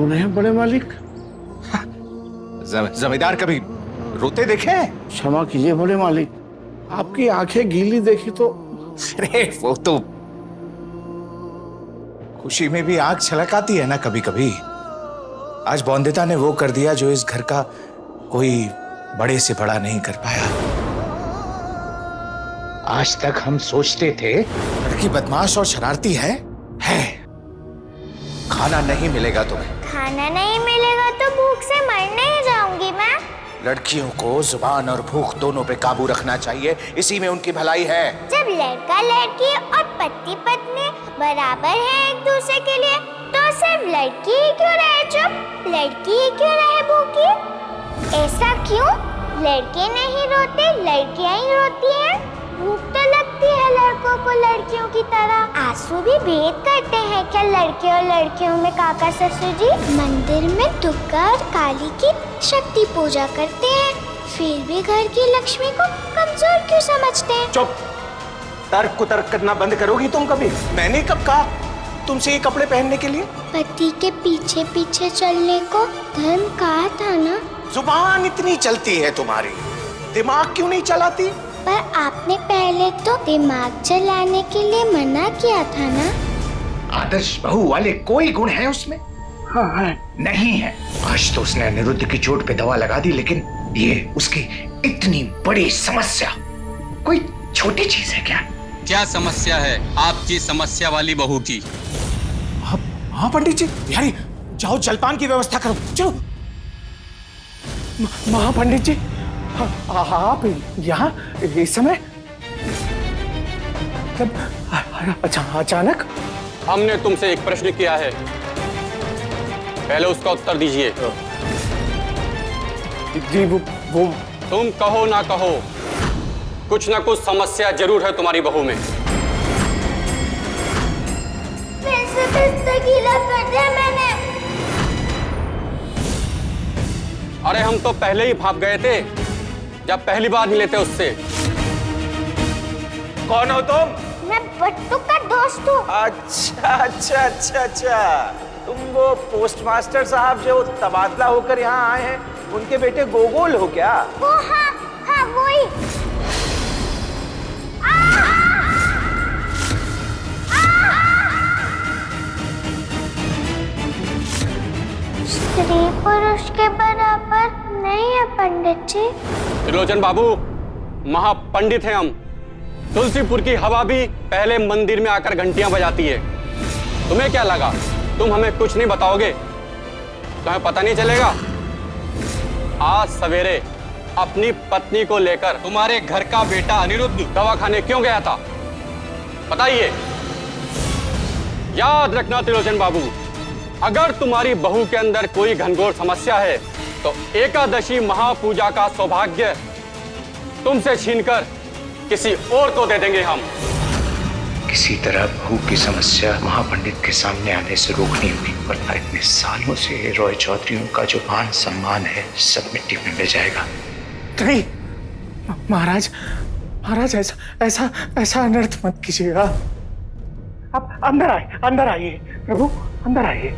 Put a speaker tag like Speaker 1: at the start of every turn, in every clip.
Speaker 1: रोने हैं बड़े मालिक?
Speaker 2: जमींदार कभी रोते देखे हैं?
Speaker 1: क्षमा कीजिए बड़े मालिक, आपकी आंखें गीली देखी तो।
Speaker 2: अरे वो तो खुशी में भी आंख छलक आती है ना कभी कभी। आज बौंदिता ने वो कर दिया जो इस घर का कोई बड़े से बड़ा नहीं कर पाया। आज तक हम सोचते थे लड़की बदमाश और शरारती है। खाना नहीं मिलेगा तुम्हें।
Speaker 3: खाना नहीं मिलेगा तो भूख से मरने ही जाऊंगी मैं।
Speaker 2: लड़कियों को जुबान और भूख दोनों पे काबू रखना चाहिए, इसी में उनकी भलाई है।
Speaker 3: जब लड़का लड़की और पति पत्नी बराबर है एक दूसरे के लिए, तो सिर्फ लड़की ही क्यों रहे चुप? लड़की ही क्यों रहे भूखी? ऐसा क्यों? लड़के नहीं रोते, लड़कियां ही रोती हैं। भूख तो लगती है लड़कों को लड़कियों की तरह। आंसू भी भेद करते हैं क्या लड़के और लड़कियों में? काका ससुर जी मंदिर में दुर्गा और काली की शक्ति पूजा करते हैं, फिर भी घर की लक्ष्मी को कमजोर क्यों समझते हैं?
Speaker 2: चुप! तर्क को तर्क करना बंद करोगी तुम कभी? मैंने कब कहा तुमसे ये कपड़े पहनने के लिए?
Speaker 3: पति के पीछे पीछे चलने को धर्म कहा था ना।
Speaker 2: जुबान इतनी चलती है तुम्हारी, दिमाग क्यों नहीं चलाती?
Speaker 3: पर आपने पहले तो दिमाग चलाने के लिए मना किया था ना।
Speaker 2: आदर्श बहू वाले कोई गुण है उसमें?
Speaker 1: हाँ है।
Speaker 2: नहीं है। आज तो उसने अनिरुद्ध की चोट पे दवा लगा दी, लेकिन ये उसकी इतनी बड़ी समस्या कोई छोटी चीज है क्या?
Speaker 4: क्या समस्या है आपकी समस्या वाली बहू की?
Speaker 2: हाँ पंडित जी, बिहारी जाओ जलपान की व्यवस्था करो, चलो।
Speaker 1: महापंडित जी, आप यहाँ इस समय? अचानक?
Speaker 4: हमने तुमसे एक प्रश्न किया है, पहले उसका उत्तर दीजिए।
Speaker 1: जी वो
Speaker 4: तुम कहो ना कहो, कुछ ना कुछ समस्या जरूर है तुम्हारी बहू में।
Speaker 3: गीला कर दिया मैंने।
Speaker 4: अरे हम तो पहले ही भाग गए थे जब पहली बार मिले थे उससे।
Speaker 2: कौन हो तुम?
Speaker 3: मैं बट्टू का दोस्त हूँ।
Speaker 2: अच्छा अच्छा अच्छा अच्छा, तुम वो पोस्टमास्टर साहब जो तबादला होकर यहाँ आए हैं, उनके बेटे गोगोल हो क्या?
Speaker 3: वो हाँ हाँ वही। स्त्री पुरुष के बराबर नहीं है पंडित जी।
Speaker 4: त्रिलोचन बाबू, महापंडित हैं हम। तुलसीपुर की हवा भी पहले मंदिर में आकर घंटियां बजाती है। तुम्हें क्या लगा तुम हमें कुछ नहीं बताओगे? तुम्हें पता नहीं चलेगा? आज सवेरे अपनी पत्नी को लेकर तुम्हारे घर का बेटा अनिरुद्ध दवाखाने क्यों गया था, बताइए। याद रखना त्रिलोचन बाबू, अगर तुम्हारी बहू के अंदर कोई घनघोर समस्या है तो एकादशी महापूजा का सौभाग्य तुमसे छीनकर किसी और को दे देंगे हम।
Speaker 2: किसी तरह बहू की समस्या महापंडित के सामने आने से रोकनी होगी, वरना इतने सालों से रॉय चौधरीयों का जो मान सम्मान है सब मिट्टी में मिल जाएगा।
Speaker 1: नहीं महाराज, महाराज ऐसा अनर्थ मत कीजिएगा। आप अंदर आइए प्रभु, अंदर आइए।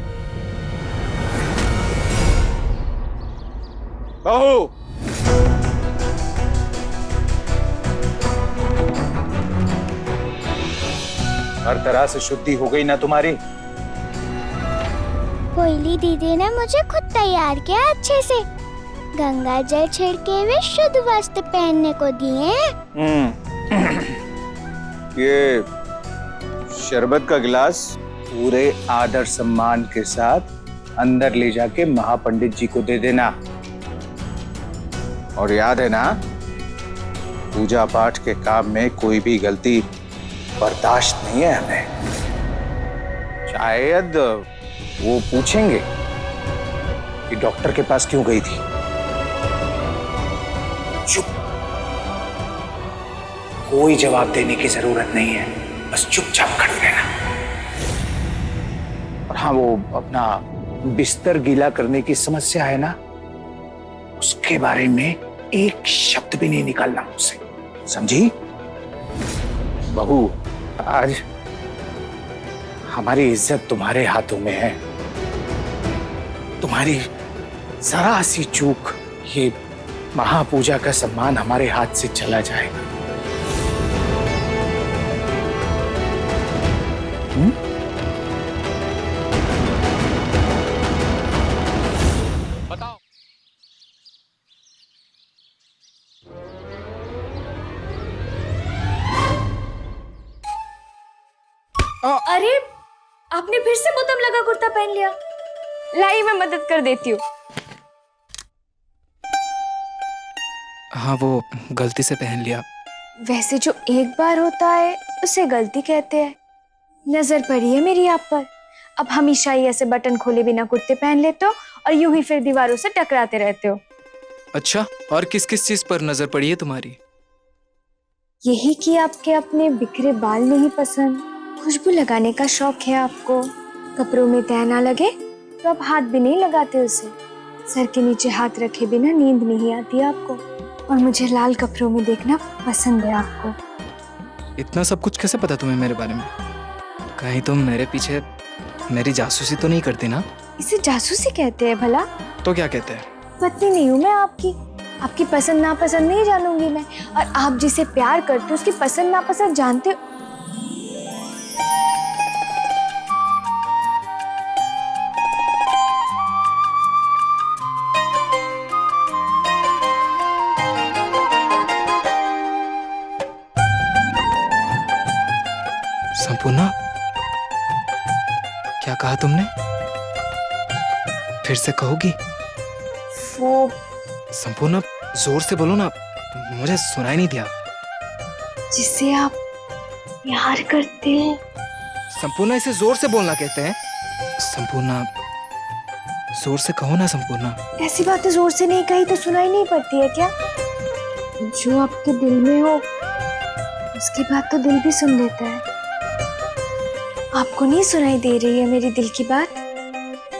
Speaker 4: बहू,
Speaker 2: हर तरह से शुद्धि हो गई ना तुम्हारी?
Speaker 3: कोयली दीदी ने मुझे खुद तैयार किया अच्छे से, गंगा जल छिड़के हुए शुद्ध वस्त्र पहनने को दिए।
Speaker 2: ये शरबत का गिलास पूरे आदर सम्मान के साथ अंदर ले जाके महापंडित जी को दे देना। और याद है ना, पूजा पाठ के काम में कोई भी गलती बर्दाश्त नहीं है हमें। शायद वो पूछेंगे कि डॉक्टर के पास क्यों गई थी। चुप, कोई जवाब देने की जरूरत नहीं है, बस चुपचाप खड़े रहना। और हाँ, वो अपना बिस्तर गीला करने की समस्या है ना, उसके बारे में एक शब्द भी नहीं निकालना मुझसे, समझी? बहू, आज हमारी इज्जत तुम्हारे हाथों में है। तुम्हारी जरा सी चूक, ये महापूजा का सम्मान हमारे हाथ से चला जाएगा।
Speaker 4: बताओ।
Speaker 5: अरे आपने फिर से बोतम लगा कुर्ता पहन लिया। लाई मैं मदद कर देती हूँ।
Speaker 6: हाँ, वो गलती से पहन लिया।
Speaker 5: वैसे जो एक बार होता है उसे गलती कहते हैं। नजर पड़ी है मेरी आप पर। अब हमेशा ही ऐसे बटन खोले बिना कुर्ते पहन लेते हो और यूं ही फिर दीवारों से टकराते रहते हो।
Speaker 6: अच्छा, और किस किस चीज पर नजर पड़ी है तुम्हारी?
Speaker 5: यही कि आपके अपने बिखरे बाल नहीं पसंद, खुशबू लगाने का शौक है आपको, कपड़ों में तह ना लगे तो आप हाथ भी नहीं लगाते उसे, सर के नीचे हाथ रखे बिना नींद नहीं आती आपको, और मुझे लाल कपड़ों में देखना पसंद है आपको।
Speaker 6: इतना सब कुछ कैसे पता तुम्हें मेरे बारे में? कहीं तुम मेरे पीछे मेरी जासूसी तो नहीं करती ना?
Speaker 5: इसे जासूसी कहते हैं भला?
Speaker 6: तो क्या कहते हैं?
Speaker 5: पत्नी नहीं हूँ मैं आपकी। आपकी पसंद नापसंद नहीं जानूंगी मैं, और आप जिसे प्यार करते हो उसकी पसंद नापसंद जानते हो।
Speaker 6: संपूर्णा, क्या कहा तुमने? फिर से कहोगी?
Speaker 5: वो
Speaker 6: संपूर्णा, जोर से बोलो ना, मुझे सुनाई नहीं दिया।
Speaker 5: जिसे आप प्यार करते हैं।
Speaker 6: संपूर्णा, इसे जोर से बोलना कहते हैं। संपूर्णा, जोर से कहो ना संपूर्णा।
Speaker 5: ऐसी बातें जोर से नहीं कही तो सुनाई नहीं पड़ती है क्या? जो आपके दिल में हो उसकी बात तो दिल भी सुन लेता है। आपको नहीं सुनाई दे रही है मेरी दिल की बात,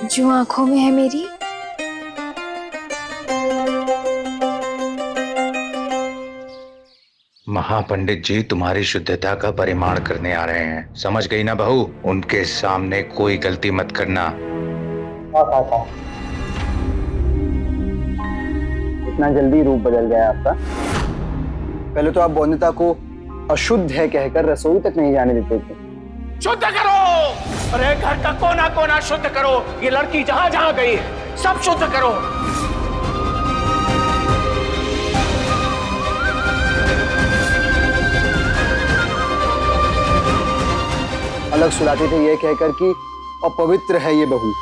Speaker 5: जो आंखों में है मेरी?
Speaker 2: महापंडित जी तुम्हारी शुद्धता का परिमाण करने आ रहे हैं, समझ गई ना बहू? उनके सामने कोई गलती मत करना।
Speaker 7: इतना जल्दी रूप बदल गया आपका। पहले तो आप बोनिता को अशुद्ध है कहकर रसोई तक नहीं जाने देते थे।
Speaker 2: शुद्ध करो, अरे घर का कोना कोना शुद्ध करो। ये लड़की जहां जहां गई है सब शुद्ध करो।
Speaker 7: अलग सुलाते थे ये कहकर कि अपवित्र है ये बहू।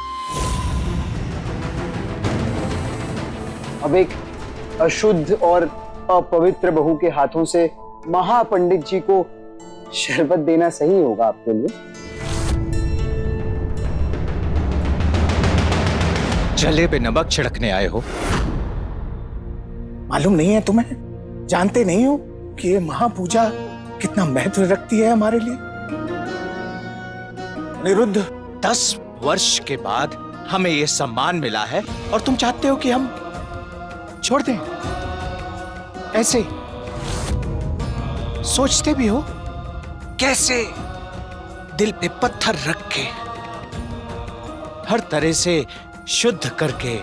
Speaker 7: अब एक अशुद्ध और अपवित्र बहू के हाथों से महापंडित जी को शरबत देना सही होगा आपके लिए?
Speaker 2: जले पे नमक छिड़कने आए हो? मालूम नहीं है तुम्हें? जानते नहीं हो कि ये महापूजा कितना महत्व रखती है हमारे लिए? निरुद्ध, 10 वर्ष के बाद हमें ये सम्मान मिला है और तुम चाहते हो कि हम छोड़ दें? ऐसे सोचते भी हो? कैसे दिल पे पत्थर रख के हर तरह से शुद्ध करके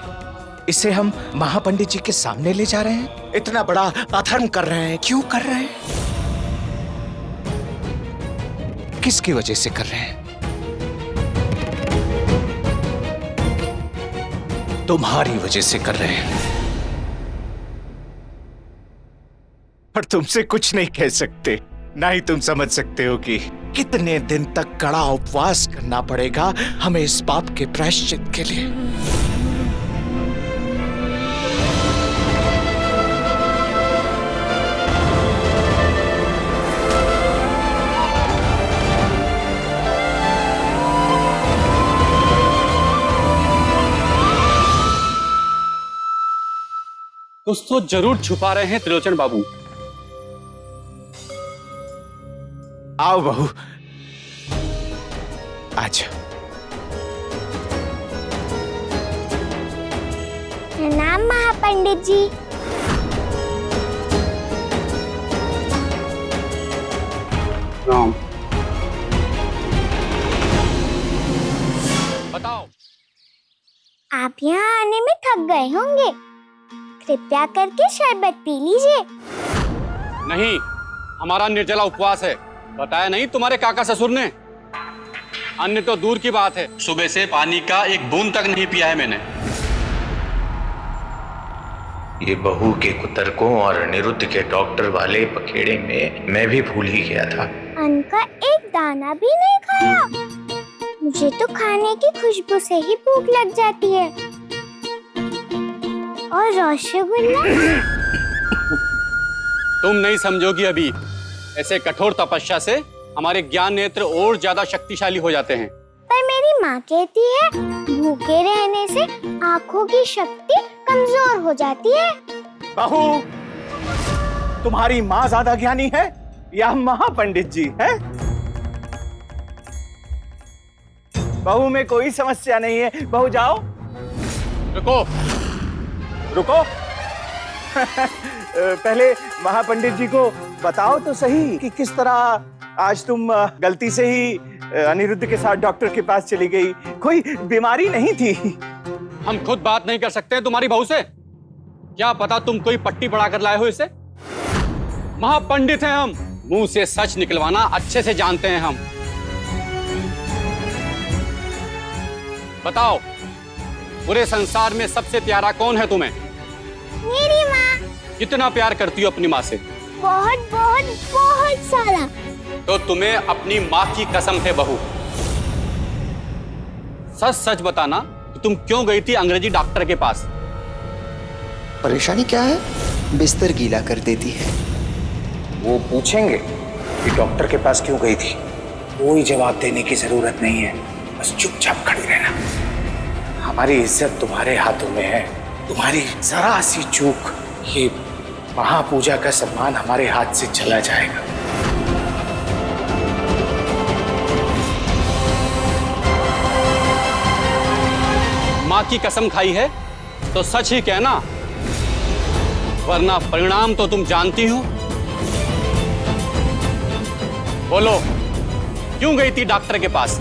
Speaker 2: इसे हम महापंडित जी के सामने ले जा रहे हैं? इतना बड़ा अधर्म कर रहे हैं। क्यों कर रहे हैं? किसकी वजह से कर रहे हैं? तुम्हारी वजह से कर रहे हैं। और तुमसे कुछ नहीं कह सकते, ना ही तुम समझ सकते हो कि कितने दिन तक कड़ा उपवास करना पड़ेगा हमें इस पाप के प्रायश्चित के लिए।
Speaker 4: कुछ तो जरूर छुपा रहे हैं त्रिलोचन बाबू।
Speaker 2: आओ बहू, आज
Speaker 3: प्रणाम महापंडित जी।
Speaker 4: राम, बताओ।
Speaker 3: आप यहाँ आने में थक गए होंगे, कृपया करके शरबत पी लीजिए।
Speaker 4: नहीं, हमारा निर्जला उपवास है। बताया नहीं तुम्हारे काका ससुर ने? अन्य तो दूर की बात है, सुबह से पानी का एक बूंद तक नहीं पिया है मैंने।
Speaker 2: ये बहू के कुतर्कों और अनिरुद्ध के डॉक्टर वाले पखेड़े में मैं भी भूल ही गया था।
Speaker 3: अन्न का एक दाना भी नहीं खाया। मुझे तो खाने की खुशबू से ही भूख लग जाती है। और रसगुल्ला?
Speaker 4: तुम नहीं समझोगी अभी। ऐसे कठोर तपस्या से हमारे ज्ञान नेत्र और ज्यादा शक्तिशाली हो जाते हैं।
Speaker 3: पर मेरी माँ कहती है भूखे रहने से आँखों की शक्ति कमजोर हो जाती है।
Speaker 1: बहू, तुम्हारी माँ ज्यादा ज्ञानी है या महापंडित जी है? बहू में कोई समस्या नहीं है। बहू जाओ।
Speaker 4: रुको।
Speaker 1: रुको। पहले महापंडित जी को बताओ तो सही कि किस तरह आज तुम गलती से ही अनिरुद्ध के साथ डॉक्टर के पास चली गई। कोई बीमारी नहीं थी।
Speaker 4: हम खुद बात नहीं कर सकते तुम्हारी बहू से? क्या पता तुम कोई पट्टी पढ़ा कर लाए हो इसे? महापंडित हैं हम, मुंह से सच निकलवाना अच्छे से जानते हैं हम। बताओ, पूरे संसार में सबसे प्यारा कौन है तुम्हें?
Speaker 3: मेरी माँ।
Speaker 4: कितना प्यार करती हो अपनी माँ से?
Speaker 3: बहुत बहुत बहुत सारा।
Speaker 4: तो तुम्हें अपनी माँ की कसम है बहू, सच सच बताना कि तुम क्यों गई थी अंग्रेजी डॉक्टर के पास?
Speaker 8: परेशानी क्या है? बिस्तर गीला कर देती है।
Speaker 2: वो पूछेंगे कि डॉक्टर के पास क्यों गई थी। कोई जवाब देने की जरूरत नहीं है, बस चुपचाप खड़ी रहना। हमारी इज्जत तुम्हारे हाथों में है। तुम्हारी जरा सी चूक, ये महापूजा का सम्मान हमारे हाथ से चला जाएगा।
Speaker 4: माँ की कसम खाई है तो सच ही कहना, वरना परिणाम तो तुम जानती हो। बोलो, क्यों गई थी डॉक्टर के पास?